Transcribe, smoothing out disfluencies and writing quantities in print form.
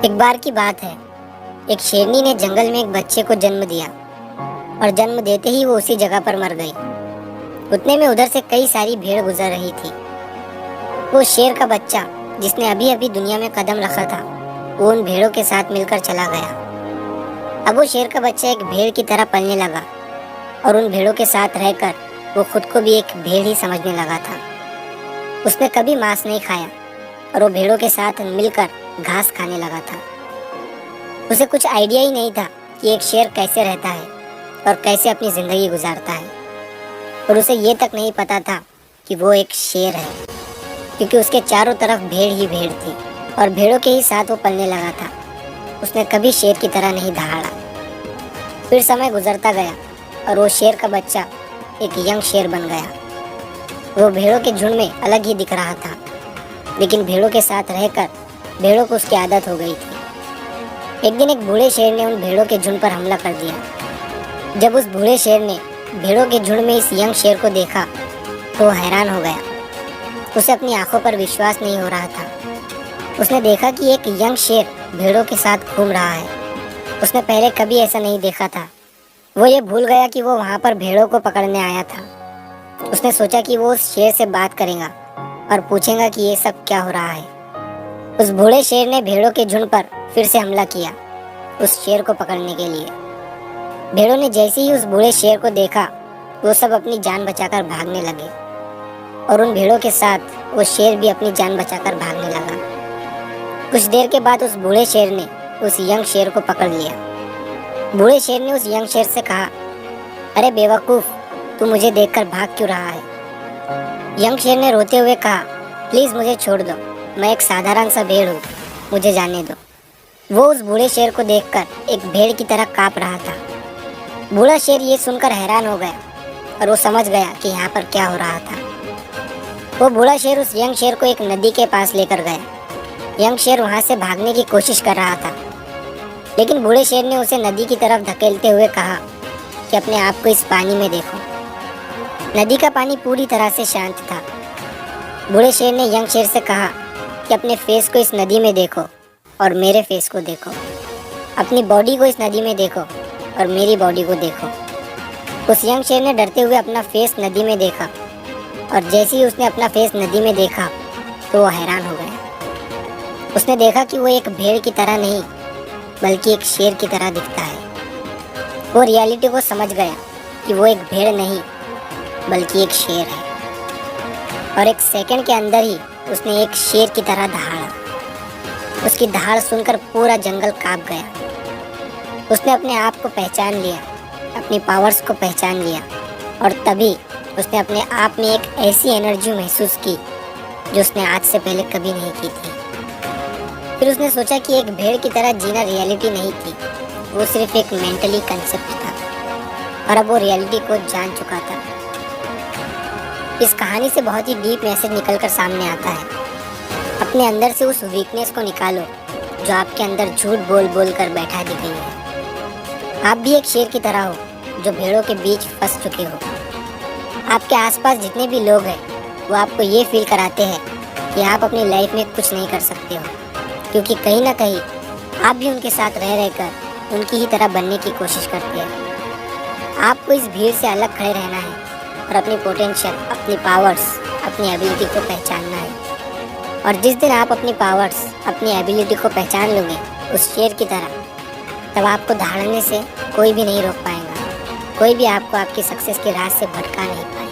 एक बार की बात है। एक शेरनी ने जंगल में एक बच्चे को जन्म दिया और जन्म देते ही वो उसी जगह पर मर गई। उतने में उधर से कई सारी भेड़ गुजर रही थी। वो शेर का बच्चा जिसने अभी अभी दुनिया में कदम रखा था, वो उन भेड़ों के साथ मिलकर चला गया। अब वो शेर का बच्चा एक भेड़ की तरह पलने लगा और उन भेड़ों के साथ रहकर वो खुद को भी एक भेड़ ही समझने लगा था। उसने कभी मांस नहीं खाया और वो भेड़ों के साथ मिलकर घास खाने लगा था। उसे कुछ आइडिया ही नहीं था कि एक शेर कैसे रहता है और कैसे अपनी ज़िंदगी गुजारता है। और उसे ये तक नहीं पता था कि वो एक शेर है, क्योंकि उसके चारों तरफ भेड़ ही भेड़ थी और भेड़ों के ही साथ वो पलने लगा था। उसने कभी शेर की तरह नहीं दहाड़ा। फिर समय गुजरता गया और वो शेर का बच्चा एक यंग शेर बन गया। वो भेड़ों के झुंड में अलग ही दिख रहा था, लेकिन भेड़ों के साथ रहकर भेड़ों को उसकी आदत हो गई थी। एक दिन एक बूढ़े शेर ने उन भेड़ों के झुंड पर हमला कर दिया। जब उस बूढ़े शेर ने भेड़ों के झुंड में इस यंग शेर को देखा तो वो हैरान हो गया। उसे अपनी आंखों पर विश्वास नहीं हो रहा था। उसने देखा कि एक यंग शेर भेड़ों के साथ घूम रहा है। उसने पहले कभी ऐसा नहीं देखा था। वो ये भूल गया कि वो वहाँ पर भेड़ों को पकड़ने आया था। उसने सोचा कि वो उस शेर से बात करेगा और पूछेगा कि ये सब क्या हो रहा है। उस बूढ़े शेर ने भेड़ों के झुंड पर फिर से हमला किया उस शेर को पकड़ने के लिए। भेड़ों ने जैसे ही उस बूढ़े शेर को देखा, वो सब अपनी जान बचाकर भागने लगे और उन भेड़ों के साथ वो शेर भी अपनी जान बचाकर भागने लगा। कुछ देर के बाद उस बूढ़े शेर ने उस यंग शेर को पकड़ लिया। बूढ़े शेर ने उस यंग शेर से कहा, अरे बेवकूफ़, तू मुझे देखकर भाग क्यों रहा है? यंग शेर ने रोते हुए कहा, प्लीज़ मुझे छोड़ दो, मैं एक साधारण सा भेड़ हूँ, मुझे जाने दो। वो उस बूढ़े शेर को देखकर एक भेड़ की तरह काँप रहा था। बूढ़ा शेर ये सुनकर हैरान हो गया और वो समझ गया कि यहाँ पर क्या हो रहा था। वो बूढ़ा शेर उस यंग शेर को एक नदी के पास लेकर गया। यंग शेर वहाँ से भागने की कोशिश कर रहा था, लेकिन बूढ़े शेर ने उसे नदी की तरफ धकेलते हुए कहा कि अपने आप को इस पानी में देखो। नदी का पानी पूरी तरह से शांत था। बूढ़े शेर ने यंग शेर से कहा कि अपने फेस को इस नदी में देखो और मेरे फेस को देखो। अपनी बॉडी को इस नदी में देखो और मेरी बॉडी को देखो। उस यंग शेर ने डरते हुए अपना फेस नदी में देखा और जैसे ही उसने अपना फेस नदी में देखा तो वो हैरान हो गया। उसने देखा कि वो एक भेड़ की तरह नहीं बल्कि एक शेर की तरह दिखता है। वो रियलिटी को समझ गया कि वो एक भेड़ नहीं बल्कि एक शेर है। और एक सेकंड के अंदर ही उसने एक शेर की तरह दहाड़ा। उसकी दहाड़ सुनकर पूरा जंगल कांप गया। उसने अपने आप को पहचान लिया, अपनी पावर्स को पहचान लिया और तभी उसने अपने आप में एक ऐसी एनर्जी महसूस की जो उसने आज से पहले कभी नहीं की थी। फिर उसने सोचा कि एक भेड़ की तरह जीना रियलिटी नहीं थी, वो सिर्फ एक मेंटली कंसेप्ट था और अब वो रियलिटी को जान चुका था। इस कहानी से बहुत ही डीप मैसेज निकलकर सामने आता है। अपने अंदर से उस वीकनेस को निकालो जो आपके अंदर झूठ बोल बोल कर बैठा दी गई है। आप भी एक शेर की तरह हो जो भेड़ों के बीच फंस चुके हो। आपके आसपास जितने भी लोग हैं वो आपको ये फील कराते हैं कि आप अपनी लाइफ में कुछ नहीं कर सकते हो, क्योंकि कहीं ना कहीं आप भी उनके साथ रह रहकर उनकी ही तरह बनने की कोशिश करते हैं। आपको इस भीड़ से अलग खड़े रहना है और अपनी पोटेंशियल, अपनी पावर्स, अपनी एबिलिटी को पहचानना है। और जिस दिन आप अपनी पावर्स, अपनी एबिलिटी को पहचान लोगे उस शेर की तरह, तब आपको दहाड़ने से कोई भी नहीं रोक पाएगा। कोई भी आपको आपकी सक्सेस के राह से भटका नहीं पाएगा।